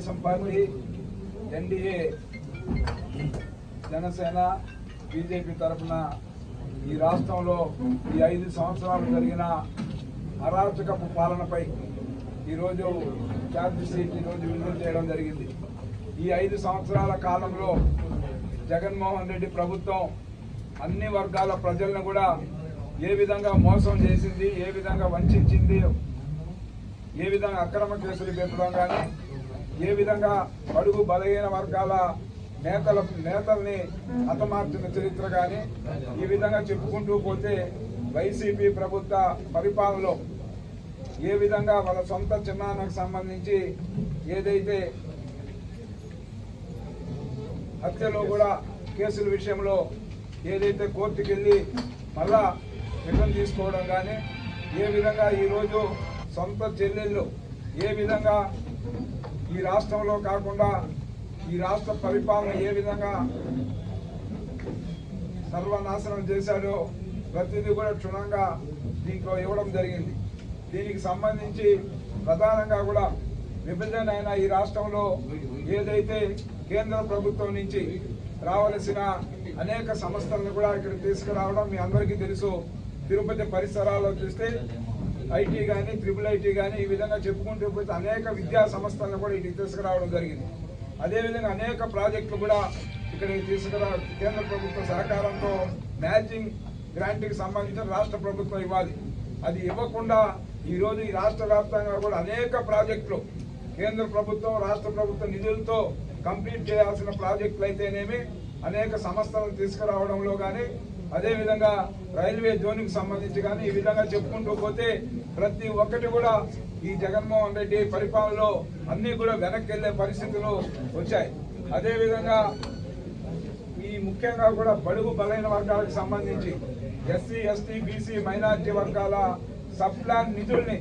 Telugu Desam party, NDA, Janasena, BJP తరఫున ఈ రాష్ట్రంలో ఈ 5 సంవత్సరాలు జరిగిన అరాచకపు పాలనపై ఈరోజు ఛార్జ్ షీట్ ఈరోజు విడుదల చేయడం జరిగింది. ఈ 5 సంవత్సరాల కాలంలో జగన్మోహన్ రెడ్డి ప్రభుత్వం అన్ని వర్గాల ప్రజలను కూడా ఏ విధంగా మోసం చేసింది, ఏ విధంగా వంచింది, ఏ విధంగా అక్రమ కేసులు పెట్టడం కానీ, ఏ విధంగా బడుగు బలహీన వర్గాల నేతల్ని హతమార్చిన చరిత్ర కానీ, ఈ విధంగా చెప్పుకుంటూ పోతే వైసీపీ ప్రభుత్వ పరిపాలనలో ఏ విధంగా వాళ్ళ సొంత చిన్నాన్నకు సంబంధించి ఏదైతే హత్యలో కూడా కేసుల విషయంలో ఏదైతే కోర్టుకు వెళ్ళి మళ్ళా రిటర్న్ తీసుకోవడం కానీ, ఏ విధంగా ఈరోజు సొంత చెల్లెళ్ళు ఏ విధంగా ఈ రాష్ట్రంలో కాకుండా ఈ రాష్ట్ర పరిపాలన ఏ విధంగా సర్వనాశనం చేశాడో ప్రతిదీ కూడా క్షుణ్ణంగా దీంట్లో ఇవ్వడం జరిగింది. దీనికి సంబంధించి ప్రధానంగా కూడా విభజన అయిన ఈ రాష్ట్రంలో ఏదైతే కేంద్ర ప్రభుత్వం నుంచి రావలసిన అనేక సంస్థలను కూడా ఇక్కడ తీసుకురావడం మీ అందరికీ తెలుసు. తిరుపతి పరిసరాల్లో చూస్తే ఐటీ కానీ, ట్రిపుల్ ఐటీ కానీ, ఈ విధంగా చెప్పుకుంటూ పోతే అనేక విద్యా సంస్థలను కూడా ఇక్కడికి తీసుకురావడం జరిగింది. అదేవిధంగా అనేక ప్రాజెక్టులు కూడా ఇక్కడికి కేంద్ర ప్రభుత్వ సహకారంతో మ్యాచింగ్ గ్రాంట్కి సంబంధించిన రాష్ట్ర ప్రభుత్వం ఇవ్వాలి. అది ఇవ్వకుండా ఈరోజు ఈ రాష్ట్ర వ్యాప్తంగా కూడా అనేక ప్రాజెక్టులు కేంద్ర ప్రభుత్వం, రాష్ట్ర ప్రభుత్వ నిధులతో కంప్లీట్ చేయాల్సిన ప్రాజెక్టులు అయితేనేమి అనేక సంస్థలను తీసుకురావడంలో కానీ, అదేవిధంగా రైల్వే జోన్కి సంబంధించి కానీ, ఈ విధంగా చెప్పుకుంటూ పోతే ప్రతి ఒక్కటి కూడా ఈ జగన్మోహన్ రెడ్డి పరిపాలనలో అన్ని కూడా వెనక్కి వెళ్లే పరిస్థితులు వచ్చాయి. అదేవిధంగా ఈ ముఖ్యంగా కూడా బడుగు బలైన వర్గాలకు సంబంధించి ఎస్సీ, ఎస్టీ, బీసీ, మైనారిటీ వర్గాల సబ్ ప్లాన్ నిధుల్ని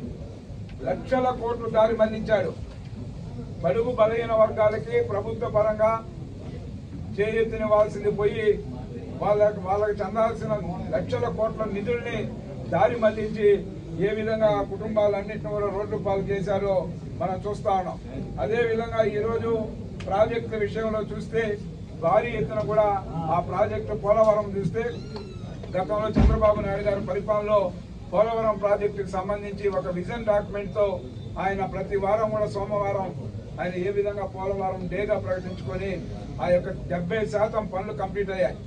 లక్షల కోట్లు దారి మళ్లించాడు. బడుగు బలహీన వర్గాలకి ప్రభుత్వ పరంగా చేయెత్తినవాల్సింది పోయి వాళ్ళకి చెందాల్సిన లక్షల కోట్ల నిధుల్ని దారి మళ్లించి ఏ విధంగా కుటుంబాలన్నింటినీ కూడా రోడ్డు పాలు చేశారో మనం చూస్తా ఉన్నాం. అదేవిధంగా ఈరోజు ప్రాజెక్టుల విషయంలో చూస్తే భారీ ఎత్తున కూడా ఆ ప్రాజెక్టు పోలవరం చూస్తే గతంలో చంద్రబాబు నాయుడు గారి పరిపాలనలో పోలవరం ప్రాజెక్టుకు సంబంధించి ఒక విజన్ డాక్యుమెంట్ తో ఆయన ప్రతి వారం కూడా సోమవారం ఆయన ఏ విధంగా పోలవరం డేగా ప్రకటించుకొని ఆ యొక్క 70% పనులు కంప్లీట్ అయ్యాయి.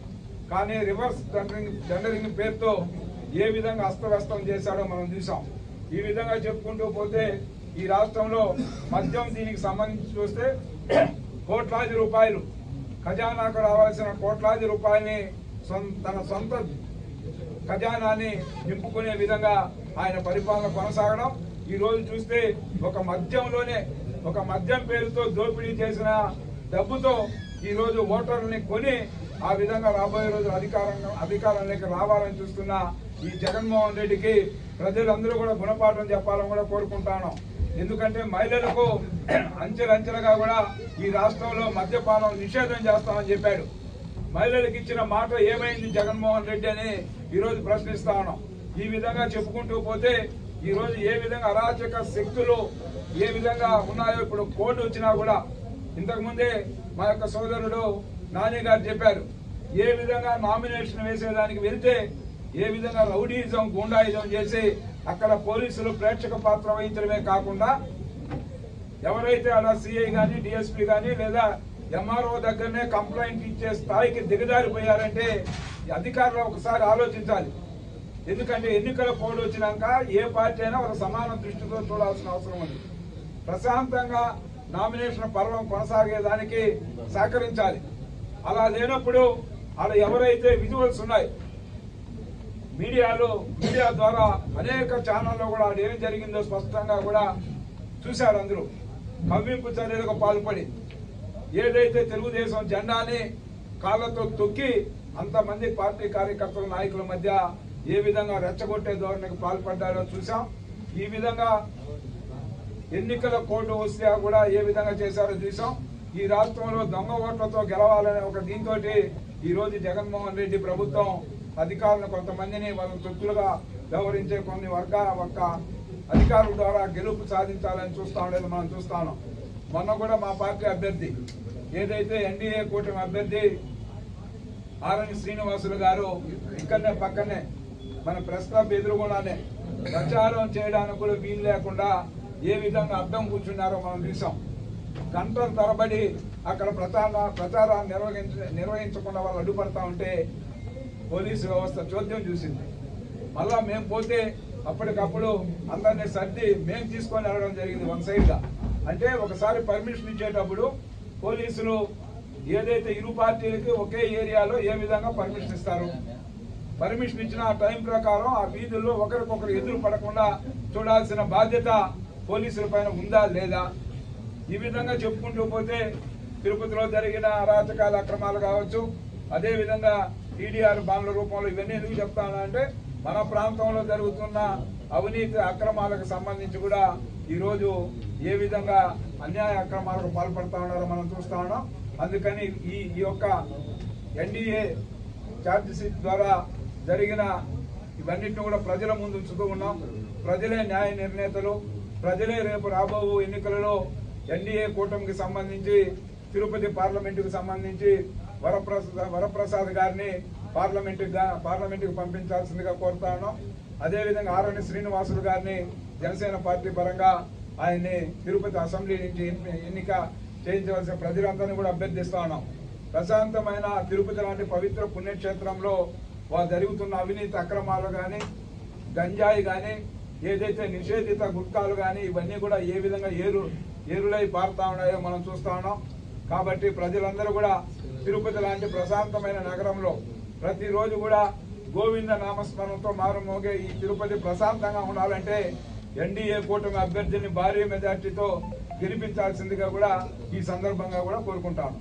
కానీ రివర్స్ టెండరింగ్ పేరుతో ఏ విధంగా అస్తవ్యస్తం చేశాడో మనం చూసాం. ఈ విధంగా చెప్పుకుంటూ పోతే ఈ రాష్ట్రంలో మద్యం దీనికి సంబంధించి చూస్తే కోట్లాది రూపాయలు ఖజానాకు రావాల్సిన కోట్లాది రూపాయలని తన సొంత ఖజానాన్ని నింపుకునే విధంగా ఆయన పరిపాలన కొనసాగడం. ఈ రోజు చూస్తే ఒక మద్యం పేరుతో దోపిడీ చేసిన డబ్బుతో ఈ రోజు ఓటర్లని కొని ఆ విధంగా రాబోయే రోజు అధికారంలోకి రావాలని చూస్తున్న ఈ జగన్మోహన్ రెడ్డికి ప్రజలందరూ కూడా గుణపాఠం చెప్పాలని కూడా కోరుకుంటాను. ఎందుకంటే మహిళలకు అంచెలంచెలుగా కూడా ఈ రాష్ట్రంలో మద్యపానం నిషేధం చేస్తామని చెప్పాడు. మహిళలకు ఇచ్చిన మాట ఏమైంది జగన్మోహన్ రెడ్డి అని ఈరోజు ప్రశ్నిస్తా ఉన్నాం. ఈ విధంగా చెప్పుకుంటూ పోతే ఈరోజు ఏ విధంగా అరాచక శక్తులు ఏ విధంగా ఉన్నాయో ఇప్పుడు కోర్టు వచ్చినా కూడా ఇంతకుముందే మా యొక్క సోదరుడు నాని గారు చెప్పారు. ఏ విధంగా నామినేషన్ వేసేదానికి వెళ్తే ఏ విధంగా రౌడీయిజం, గూండాయిజం చేసి అక్కడ పోలీసులు ప్రేక్షక పాత్ర వహించడమే కాకుండా ఎవరైతే అలా సిఐ గాని, డిఎస్పీ గాని లేదా ఎంఆర్ఓ దగ్గరనే కంప్లైంట్ ఇచ్చే స్థాయికి దిగజారిపోయారంటే అధికారులు ఒకసారి ఆలోచించాలి. ఎందుకంటే ఎన్నికల కోడ్ వచ్చినాక ఏ పార్టీ అయినా ఒక సమాన దృష్టితో చూడాల్సిన అవసరం ఉంది. ప్రశాంతంగా నామినేషన్ పర్వం కొనసాగేదానికి సహకరించాలి. అలా లేనప్పుడు అలా ఎవరైతే విజువల్స్ ఉన్నాయి మీడియా ద్వారా అనేక ఛానల్లో కూడా ఏం జరిగిందో స్పష్టంగా కూడా చూశారు. అందరూ కవ్వింపు చర్యలకు పాల్పడి ఏదైతే తెలుగుదేశం జెండాని కాళ్లతో తొక్కి అంతమంది పార్టీ కార్యకర్తల నాయకుల మధ్య ఏ విధంగా రెచ్చగొట్టే ధోరణికి పాల్పడ్డారో చూసాం. ఈ విధంగా ఎన్నికల కోడ్ వస్తే కూడా ఏ విధంగా చేశారో చూసాం. ఈ రాష్ట్రంలో దొంగ ఓట్లతో గెలవాలనే ఒక దీంతో ఈ రోజు జగన్మోహన్ రెడ్డి ప్రభుత్వం అధికారులను కొంతమందిని వాళ్ళ తొత్తులుగా వ్యవహరించే కొన్ని వర్గాల అధికారుల ద్వారా గెలుపు సాధించాలని చూస్తా ఉండేది మనం చూస్తా ఉన్నాం. మొన్న కూడా మా పార్టీ అభ్యర్థి ఏదైతే ఎన్డీఏ కూటమి అభ్యర్థి ఆరణి శ్రీనివాసులు గారు ఇక్కడనే పక్కనే మన ప్రెస్ క్లబ్ ఎదురుగుండానే ప్రచారం చేయడానికి కూడా వీలు లేకుండా ఏ విధంగా అడ్డం కూర్చున్నారో మనం చూసాం. గంటల తరబడి అక్కడ ప్రచారాన్ని నిర్వహించకుండా వాళ్ళు అడ్డుపడతా ఉంటే పోలీసు వ్యవస్థ చోద్యం చూసింది. మళ్ళా మేము పోతే అప్పటికప్పుడు అందరినీ సర్ది మేము తీసుకొని వెళ్ళడం జరిగింది వన్ సైడ్ గా. అంటే ఒకసారి పర్మిషన్ ఇచ్చేటప్పుడు పోలీసులు ఏదైతే ఇరు పార్టీలకి ఒకే ఏరియాలో ఏ విధంగా పర్మిషన్ ఇస్తారు, పర్మిషన్ ఇచ్చిన ఆ టైం ప్రకారం ఆ వీధుల్లో ఒకరికొకరు ఎదురు పడకుండా చూడాల్సిన బాధ్యత పోలీసుల పైన ఉందా లేదా? ఈ విధంగా చెప్పుకుంటూ పోతే తిరుపతిలో జరిగిన అరాచకాల అక్రమాలు కావచ్చు, అదే విధంగా టీడీఆర్ బాండ్ల రూపంలో ఇవన్నీ ఎందుకు చెప్తానంటే మన ప్రాంతంలో జరుగుతున్న అవినీతి అక్రమాలకు సంబంధించి కూడా ఈరోజు ఏ విధంగా అన్యాయ అక్రమాలకు పాల్పడతా ఉన్నారో మనం చూస్తా ఉన్నాం. అందుకని ఈ యొక్క ఎన్డీఏ ఛార్జ్ షీట్ ద్వారా జరిగిన ఇవన్నిటిని కూడా ప్రజల ముందు ఉంచుతూ ఉన్నాం. ప్రజలే న్యాయ నిర్ణేతలు, ప్రజలే రేపు రాబో ఎన్నికలలో ఎన్డీఏ కూటమికి సంబంధించి తిరుపతి పార్లమెంటుకు సంబంధించి వరప్రసాద్ గారిని పార్లమెంటుకు పంపించాల్సిందిగా కోరుతా ఉన్నాం. అదేవిధంగా ఆరణి శ్రీనివాసులు గారిని జనసేన పార్టీ పరంగా ఆయన్ని తిరుపతి అసెంబ్లీ నుంచి ఎన్నిక చేయించవలసిన ప్రజలందరినీ కూడా అభ్యర్థిస్తా ఉన్నాం. ప్రశాంతమైన తిరుపతి లాంటి పవిత్ర పుణ్యక్షేత్రంలో జరుగుతున్న అవినీతి అక్రమాలు కానీ, గంజాయి కానీ, ఏదైతే నిషేధిత గుట్కాలు కానీ ఇవన్నీ కూడా ఏ విధంగా ఏరులై పారుతా ఉన్నాయో మనం చూస్తా ఉన్నాం. కాబట్టి ప్రజలందరూ కూడా తిరుపతి లాంటి ప్రశాంతమైన నగరంలో ప్రతిరోజు కూడా గోవింద నామస్మరణతో మారుమోగే ఈ తిరుపతి ప్రశాంతంగా ఉండాలంటే ఎన్డీఏ కూటమి అభ్యర్థిని భారీ మెజార్టీతో గెలిపించాల్సిందిగా కూడా ఈ సందర్భంగా కూడా కోరుకుంటాను.